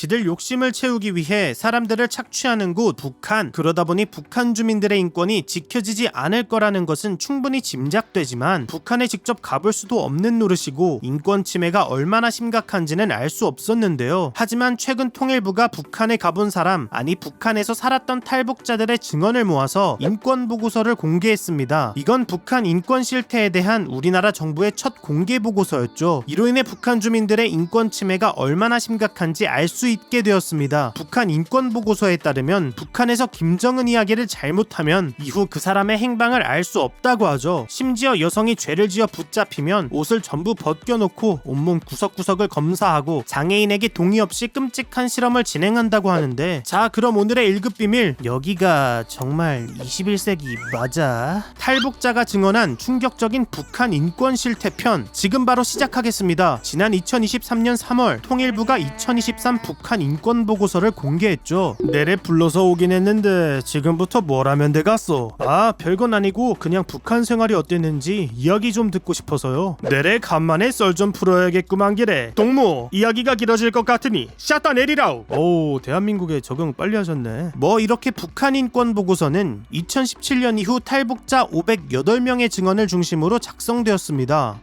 지들 욕심을 채우기 위해 사람들을 착취하는 곳 북한. 그러다 보니 북한 주민들의 인권이 지켜지지 않을 거라는 것은 충분히 짐작되지만 북한에 직접 가볼 수도 없는 노릇이고 인권 침해가 얼마나 심각한지는 알 수 없었는데요. 하지만 최근 통일부가 북한에 가본 사람, 아니 북한에서 살았던 탈북자들의 증언을 모아서 인권 보고서를 공개했습니다. 이건 북한 인권 실태에 대한 우리나라 정부의 첫 공개 보고서였죠. 이로 인해 북한 주민들의 인권 침해가 얼마나 심각한지 알 수 있게 되었습니다. 북한 인권 보고서에 따르면 북한에서 김정은 이야기를 잘못하면 이후 그 사람의 행방을 알 수 없다고 하죠. 심지어 여성이 죄를 지어 붙잡히면 옷을 전부 벗겨놓고 온몸 구석구석을 검사하고 장애인에게 동의 없이 끔찍한 실험을 진행한다고 하는데, 자 그럼 오늘의 1급 비밀, 여기가 정말 21세기 맞아? 탈북자가 증언한 충격적인 북한 인권 실태편 지금 바로 시작하겠습니다. 지난 2023년 3월 통일부가 2023 북한 인권 보고서를 공개했죠. 내래 불러서 오긴 했는데 지금부터 뭘 하면 되겠소? 아 별건 아니고 그냥 북한 생활이 어땠는지 이야기 좀 듣고 싶어서요. 내래 간만에 썰 좀 풀어야겠구만 기래. 동무 이야기가 길어질 것 같으니 샷다 내리라우. 오 대한민국에 적응 빨리 하셨네. 뭐 이렇게 북한 인권 보고서는 2017년 이후 탈북자 508명의 증언을 중심으로 작성되었습니다.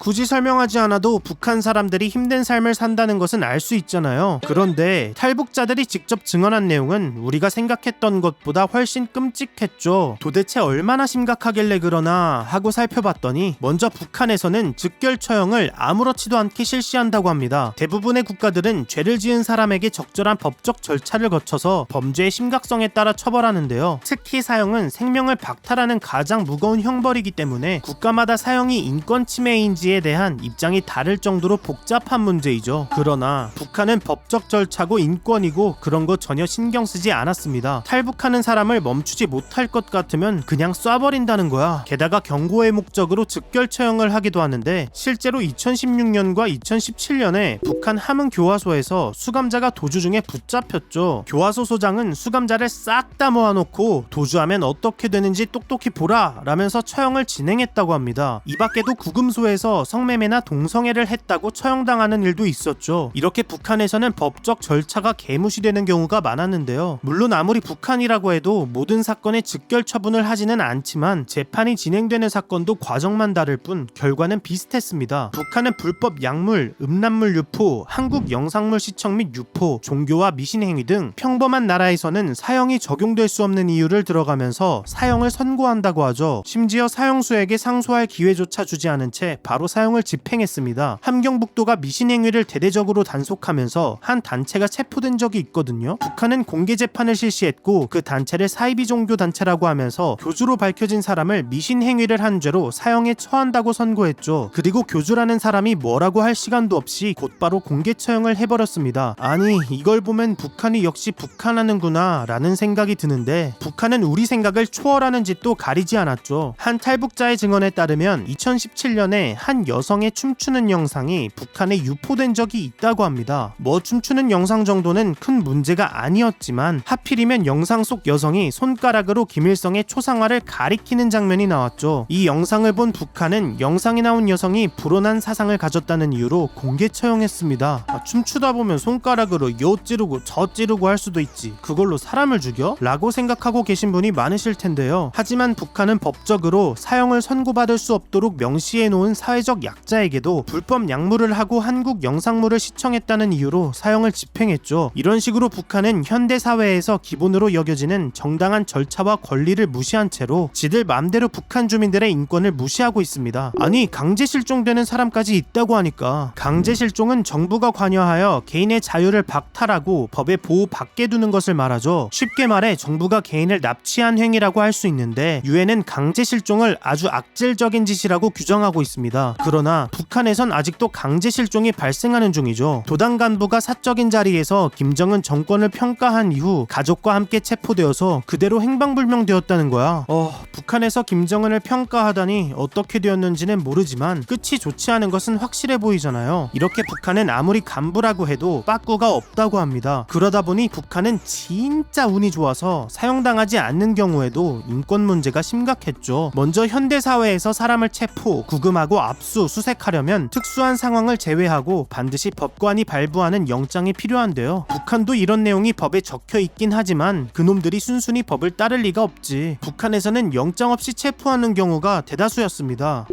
굳이 설명하지 않아도 북한 사람들이 힘든 삶을 산다는 것은 알 수 있잖아요. 그런데 탈북자들이 직접 증언한 내용은 우리가 생각했던 것보다 훨씬 끔찍했죠. 도대체 얼마나 심각하길래 그러나 하고 살펴봤더니 먼저 북한에서는 즉결 처형을 아무렇지도 않게 실시한다고 합니다. 대부분의 국가들은 죄를 지은 사람에게 적절한 법적 절차를 거쳐서 범죄의 심각성에 따라 처벌하는데요. 특히 사형은 생명을 박탈하는 가장 무거운 형벌이기 때문에 국가마다 사형이 인권 침해인지에 대한 입장이 다를 정도로 복잡한 문제이죠. 그러나 북한은 법적 절차고 인권이고 그런 거 전혀 신경 쓰지 않았습니다. 탈북하는 사람을 멈추지 못할 것 같으면 그냥 쏴버린다는 거야. 게다가 경고의 목적으로 즉결 처형을 하기도 하는데, 실제로 2016년과 2017년에 북한 함흥 교화소에서 수감자가 도주 중에 붙잡혔죠. 교화소 소장은 수감자를 싹 다 모아놓고 도주하면 어떻게 되는지 똑똑히 보라 라면서 처형을 진행했다고 합니다. 이 밖에도 구금소에서 성매매나 동성애를 했다고 처형당하는 일도 있었죠. 이렇게 북한에서는 법적 절차가 개무시되는 경우가 많았는데요. 물론 아무리 북한이라고 해도 모든 사건에 즉결 처분을 하지는 않지만 재판이 진행되는 사건도 과정만 다를 뿐 결과는 비슷했습니다. 북한은 불법 약물, 음란물 유포, 한국 영상물 시청 및 유포, 종교와 미신행위 등 평범한 나라에서는 사형이 적용될 수 없는 이유를 들어가면서 사형을 선고한다고 하죠. 심지어 사형수에게 상소할 기회조차 주지 않은 채 바로 사형을 집행했습니다. 함경북도가 미신행위를 대대적으로 단속하면서 한 단체가 체포된 적이 있거든요. 북한은 공개 재판을 실시했고 그 단체를 사이비 종교 단체라고 하면서 교주로 밝혀진 사람을 미신행위를 한 죄로 사형에 처한다고 선고했죠. 그리고 교주라는 사람이 뭐라고 할 시간도 없이 곧바로 공개 처형을 해버렸습니다. 아니 이걸 보면 북한이 역시 북한하는구나 라는 생각이 드는데, 북한은 우리 생각을 초월하는 짓도 가리지 않았죠. 한 탈북자의 증언에 따르면 2017년에 한 여성의 춤추는 영상이 북한에 유포된 적이 있다고 합니다. 뭐 춤추는 영상 정도는 큰 문제가 아니었지만 하필이면 영상 속 여성이 손가락으로 김일성의 초상화를 가리키는 장면이 나왔죠. 이 영상을 본 북한은 영상에 나온 여성이 불온한 사상을 가졌다는 이유로 공개 처형했습니다. 춤추다 보면 손가락으로 요 찌르고 저 찌르고 할 수도 있지, 그걸로 사람을 죽여? 라고 생각하고 계신 분이 많으실 텐데요. 하지만 북한은 법적으로 사형을 선고받을 수 없도록 명시해 놓은 사회적 약자에게도 불법 약물을 하고 한국 영상물을 시청했다는 이유로 사형을 집행했죠. 이런 식으로 북한은 현대 사회에서 기본으로 여겨지는 정당한 절차와 권리를 무시한 채로 지들 맘대로 북한 주민들의 인권을 무시하고 있습니다. 아니 강제 실종되는 사람까지 있다고 하니까, 강제 실종은 정부가 관여하여 개인의 자유를 박탈하고 법의 보호 밖에 두는 것을 말하죠. 쉽게 말해 정부가 개인을 납치한 행위라고 할 수 있는데 유엔은 강제 실종을 아주 악질적인 짓이라고 규정하고 있습니다. 그러나 북한에선 아직도 강제 실종이 발생하는 중이죠. 도당 간부가 사적인 자리에서 김정은 정권을 평가한 이후 가족과 함께 체포되어서 그대로 행방불명되었다는 거야. 북한에서 김정은을 평가하다니 어떻게 되었는지는 모르지만 끝이 좋지 않은 것은 확실해 보이잖아요. 이렇게 북한은 아무리 간부라고 해도 빠꾸가 없다고 합니다. 그러다 보니 북한은 진짜 운이 좋아서 사형당하지 않는 경우에도 인권 문제가 심각했죠. 먼저 현대사회에서 사람을 체포, 구금하고 압수, 수색하려면 특수한 상황을 제외하고 반드시 법관이 발부하는 영장 보장이 필요한데요. 북한도 이런 내용이 법에 적혀 있긴 하지만 그놈들이 순순히 법을 따를 리가 없지. 북한에서는 영장 없이 체포하는 경우가 대다수였습니다.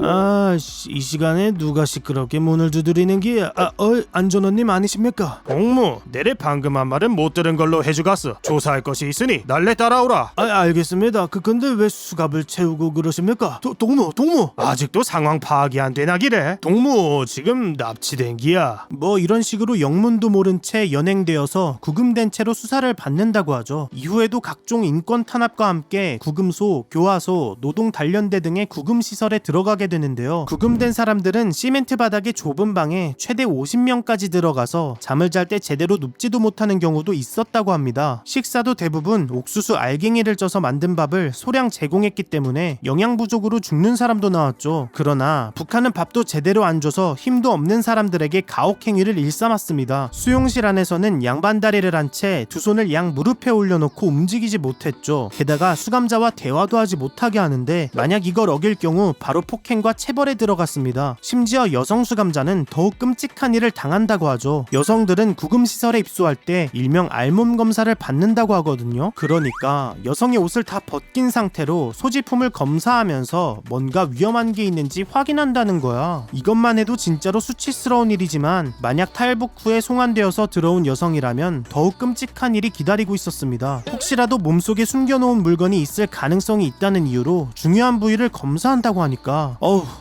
이 시간에 누가 시끄럽게 문을 두드리는 게 안전원님 아니십니까? 동무, 내래 방금 한 말은 못 들은 걸로 해주갔어. 조사할 것이 있으니 날래 따라오라. 알겠습니다. 근데 왜 수갑을 채우고 그러십니까? 동무! 아직도 상황 파악이 안 되나기래. 동무, 지금 납치된 기야. 뭐 이런 식으로 영문도 모른 채 연행되어서 구금된 채로 수사를 받는다고 하죠. 이후에도 각종 인권 탄압과 함께 구금소, 교화소, 노동 단련대 등의 구금 시설에 들어가게 되는데요. 구금된 사람들은 시멘트 바닥의 좁은 방에 최대 50명까지 들어가서 잠을 잘 때 제대로 눕지도 못하는 경우도 있었다고 합니다. 식사도 대부분 옥수수 알갱이를 쪄서 만든 밥을 소량 제공했기 때문에 영양 부족으로 죽는 사람도 나왔죠. 그러나 북한은 밥도 제대로 안 줘서 힘도 없는 사람들에게 가혹행위를 일삼았습니다. 수용실 안에서는 양반다리를 한 채 두 손을 양 무릎에 올려놓고 움직이지 못했죠. 게다가 수감자와 대화도 하지 못하게 하는데 만약 이걸 어길 경우 바로 폭행과 체벌에 들어갔습니다. 심지어 여성 수감자는 더욱 끔찍한 일을 당한다고 하죠. 여성들은 구금시설에 입소할 때 일명 알몸 검사를 받는다고 하거든요. 그러니까 여성의 옷을 다 벗긴 상태로 소지품을 검사하면서 뭔가 위험한 게 있는지 확인한다는 거야. 이것만 해도 진짜로 수치스러운 일이지만 만약 탈북 후에 송환되어서 들어온 여성이라면 더욱 끔찍한 일이 기다리고 있었습니다. 혹시라도 몸속에 숨겨놓은 물건이 있을 가능성이 있다는 이유로 중요한 부위를 검사한다고 하니까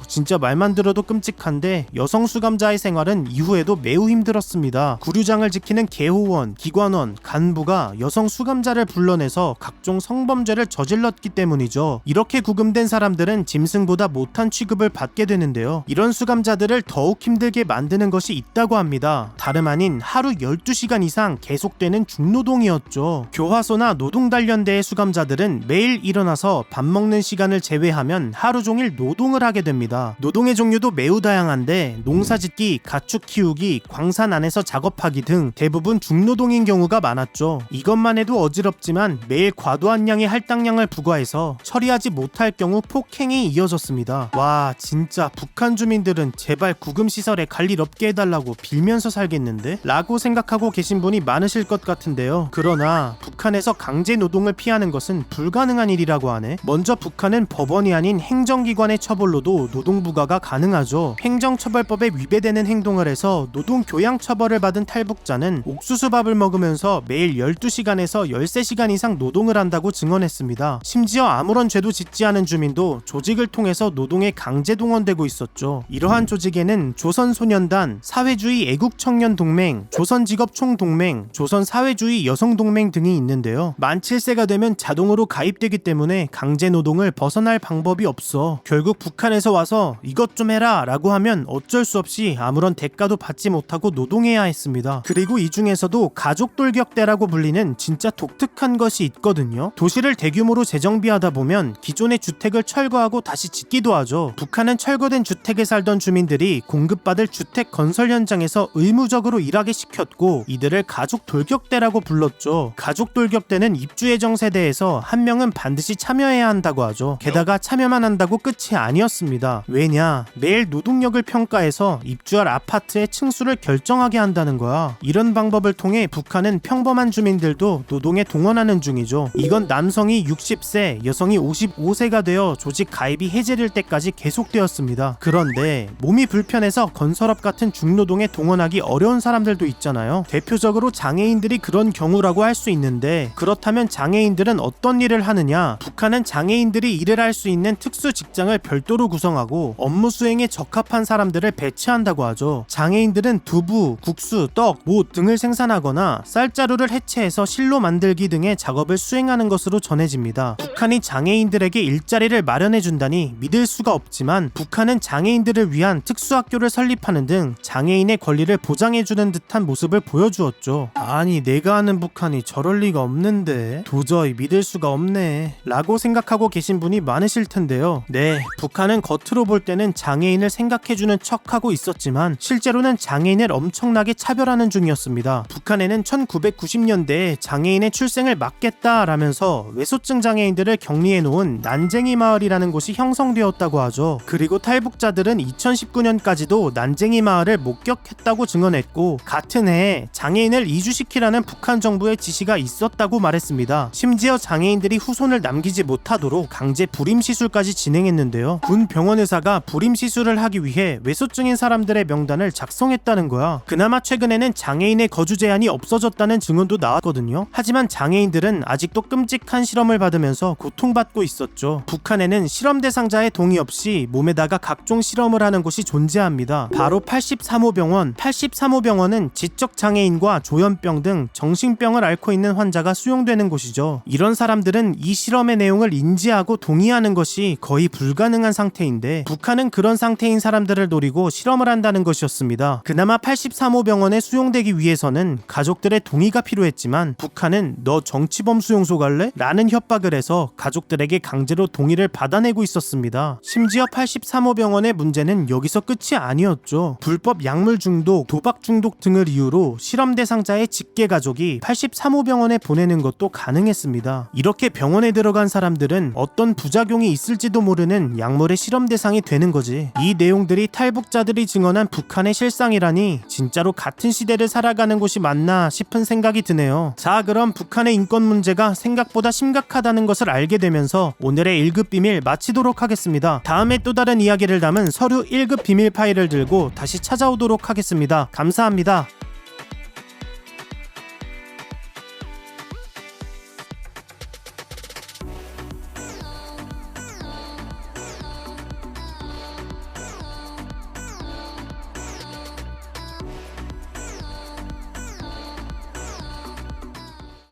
진짜 말만 들어도 끔찍한데 여성 수감자의 생활은 이후에도 매우 힘들었습니다. 구류장을 지키는 개호원, 기관원, 간부가 여성 수감자를 불러내서 각종 성범죄를 저질렀기 때문이죠. 이렇게 구금된 사람들은 짐승보다 못한 취급을 받게 되는데요. 이런 수감자들을 더욱 힘들게 만드는 것이 있다고 합니다. 다름 아닌 하루 12시간 이상 계속되는 중노동이었죠. 교화소나 노동단련대의 수감자들은 매일 일어나서 밥 먹는 시간을 제외하면 하루 종일 노동을 하게 됩니다. 노동의 종류도 매우 다양한데 농사짓기, 가축 키우기, 광산 안에서 작업하기 등 대부분 중노동인 경우가 많았죠. 이것만 해도 어지럽지만 매일 과도한 양의 할당량을 부과해서 처리하지 못할 경우 폭행이 이어졌습니다. 와, 진짜 북한 주민들은 제발 구금시설에 갈 일 없게 해달라고 빌면서 살겠는데? 라고 생각하고 계신 분이 많으실 것 같은데요. 그러나 북한에서 강제 노동을 피하는 것은 불가능한 일이라고 하네. 먼저 북한은 법원이 아닌 행정기관의 처벌로도 노동부과가 가능하죠. 행정처벌법에 위배되는 행동을 해서 노동교양처벌을 받은 탈북자는 옥수수밥을 먹으면서 매일 12시간에서 13시간 이상 노동을 한다고 증언했습니다. 심지어 아무런 죄도 짓지 않은 주민도 조직을 통해서 노동에 강제 동원되고 있었죠. 이러한 조직에는 조선소년단, 사회주의 애국청년동맹, 조선직업총동맹, 조선사회주의 여성동맹 등이 있는데요. 만 7세가 되면 자동으로 가입되기 때문에 강제 노동을 벗어날 방법이 없어. 결국 북한에서 와서 이것 좀 해라 라고 하면 어쩔 수 없이 아무런 대가도 받지 못하고 노동해야 했습니다. 그리고 이 중에서도 가족돌격대라고 불리는 진짜 독특한 것이 있거든요. 도시를 대규모로 재정비하다 보면 기존의 주택을 철거하고 다시 짓기도 하죠. 북한은 철거된 주택에 살던 주민들이 공급받을 주택 건설 현장에서 의무적으로 일하게 시켰고 이들을 가족돌격대라고 불렀죠. 가족돌격대는 입주예정 세대에서 한 명은 반드시 참여해야 한다고 하죠. 게다가 참여만 한다고 끝이 아니었습니다. 왜냐? 매일 노동력을 평가해서 입주할 아파트의 층수를 결정하게 한다는 거야. 이런 방법을 통해 북한은 평범한 주민들도 노동에 동원하는 중이죠. 이건 남성이 60세, 여성이 55세가 되어 조직 가입이 해제될 때까지 계속되었습니다. 그런데 몸이 불편해서 건설업 같은 중노동에 동원하기 어려운 사람들도 있잖아요. 대표적으로 장애인들이 그런 경우라고 할 수 있는데 그렇다면 장애인들은 어떤 일을 하느냐? 북한은 장애인들이 일을 할 수 있는 특수 직장을 별도로 구성하고 업무 수행에 적합한 사람들을 배치한다고 하죠. 장애인들은 두부, 국수, 떡, 못 등을 생산하거나 쌀자루를 해체해서 실로 만들기 등의 작업을 수행하는 것으로 전해집니다. 북한이 장애인들에게 일자리를 마련해준다니 믿을 수가 없지만 북한은 장애인들을 위한 특수학교를 설립하는 등 장애인의 권리를 보장해주는 듯한 모습을 보여주었죠. 아니 내가 아는 북한이 저럴 리가 리가 없는데 도저히 믿을 수가 없네 라고 생각하고 계신 분이 많으실 텐데요. 네, 북한은 겉으로 볼 때는 장애인을 생각해주는 척하고 있었지만 실제로는 장애인을 엄청나게 차별하는 중이었습니다. 북한에는 1990년대에 장애인의 출생을 막겠다라면서 외소증 장애인들을 격리해놓은 난쟁이 마을이라는 곳이 형성되었다고 하죠. 그리고 탈북자들은 2019년까지도 난쟁이 마을을 목격했다고 증언했고 같은 해에 장애인을 이주시키라는 북한 정부의 지시가 있었다고 말했습니다. 심지어 장애인들이 후손을 남기지 못하도록 강제 불임 시술까지 진행했는데요. 군 병원 의사가 불임 시술을 하기 위해 외소증인 사람들의 명단을 작성했다는 거야. 그나마 최근에는 장애인의 거주 제한이 없어졌다는 증언도 나왔거든요. 하지만 장애인들은 아직도 끔찍한 실험을 받으면서 고통받고 있었죠. 북한에는 실험 대상자의 동의 없이 몸에다가 각종 실험을 하는 곳이 존재합니다. 바로 83호 병원. 83호 병원은 지적 장애인과 조현병 등 정신병을 앓고 있는 환자가 수용되는 곳이죠. 이런 사람들은 이 실험의 내용을 인지하고 동의하는 것이 거의 불가능한 상태인데 북한은 그런 상태인 사람들을 노리고 실험을 한다는 것이었습니다. 그나마 83호 병원에 수용되기 위해서는 가족들의 동의가 필요했지만 북한은 너 정치범 수용소 갈래? 라는 협박을 해서 가족들에게 강제로 동의를 받아내고 있었습니다. 심지어 83호 병원의 문제는 여기서 끝이 아니었죠. 불법 약물 중독, 도박 중독 등을 이유로 실험 대상자의 직계 가족이 83호 병원에 보내는 것도 가능했습니다. 이렇게 병원에 들어간 사람들은 어떤 부작용이 있을지도 모르는 약물의 실험 대상이 되는 거지. 이 내용들이 탈북자들이 증언한 북한의 실상이라니 진짜로 같은 시대를 살아가는 곳이 맞나 싶은 생각이 드네요. 자, 그럼 북한의 인권 문제가 생각보다 심각하다는 것을 알게 되면서 오늘의 1급 비밀 마치도록 하겠습니다. 다음에 또 다른 이야기를 담은 서류 1급 비밀 파일을 들고 다시 찾아오도록 하겠습니다. 감사합니다.